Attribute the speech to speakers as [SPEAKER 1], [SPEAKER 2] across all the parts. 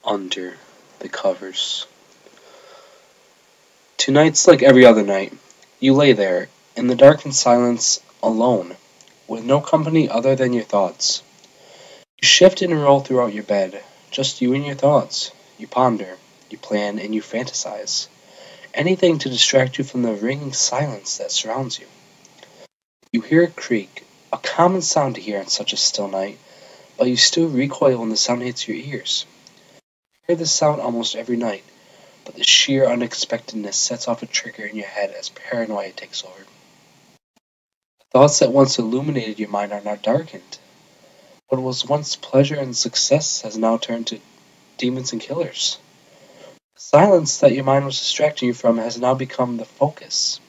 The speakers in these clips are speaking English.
[SPEAKER 1] under the covers. Tonight's like every other night. You lay there, in the dark and silence, alone, with no company other than your thoughts. You shift and roll throughout your bed, just you and your thoughts. You ponder, you plan, and you fantasize. Anything to distract you from the ringing silence that surrounds you. You hear a creak, a common sound to hear on such a still night, but you still recoil when the sound hits your ears. You hear this sound almost every night, but the sheer unexpectedness sets off a trigger in your head as paranoia takes over. The thoughts that once illuminated your mind are now darkened. What was once pleasure and success has now turned to demons and killers. The silence that your mind was distracting you from has now become the focus.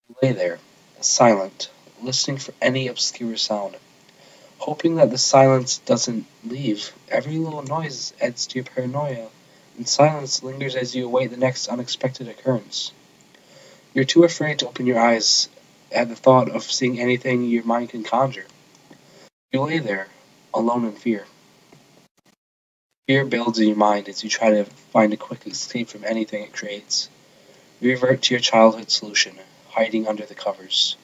[SPEAKER 1] You lay there, silent, listening for any obscure sound, hoping that the silence doesn't leave. Every little noise adds to your paranoia, and silence lingers as you await the next unexpected occurrence. You're too afraid to open your eyes at the thought of seeing anything your mind can conjure. You lay there, alone in fear. Fear builds in your mind as you try to find a quick escape from anything it creates. You revert to your childhood solution, hiding under the covers.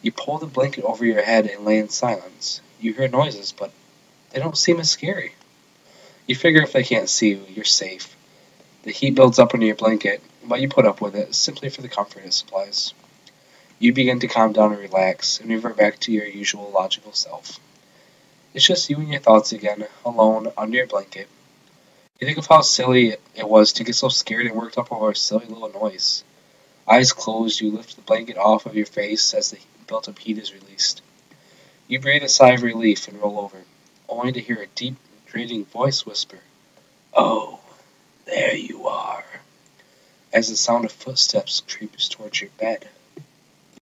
[SPEAKER 1] You pull the blanket over your head and lay in silence. You hear noises, but they don't seem as scary. You figure if they can't see you, you're safe. The heat builds up under your blanket, but you put up with it simply for the comfort it supplies. You begin to calm down and relax, and revert back to your usual logical self. It's just you and your thoughts again, alone, under your blanket. You think of how silly it was to get so scared and worked up over a silly little noise. Eyes closed, you lift the blanket off of your face as the built-up heat is released. You breathe a sigh of relief and roll over, only to hear a deep, grating voice whisper, "Oh, there you are," as the sound of footsteps creeps towards your bed.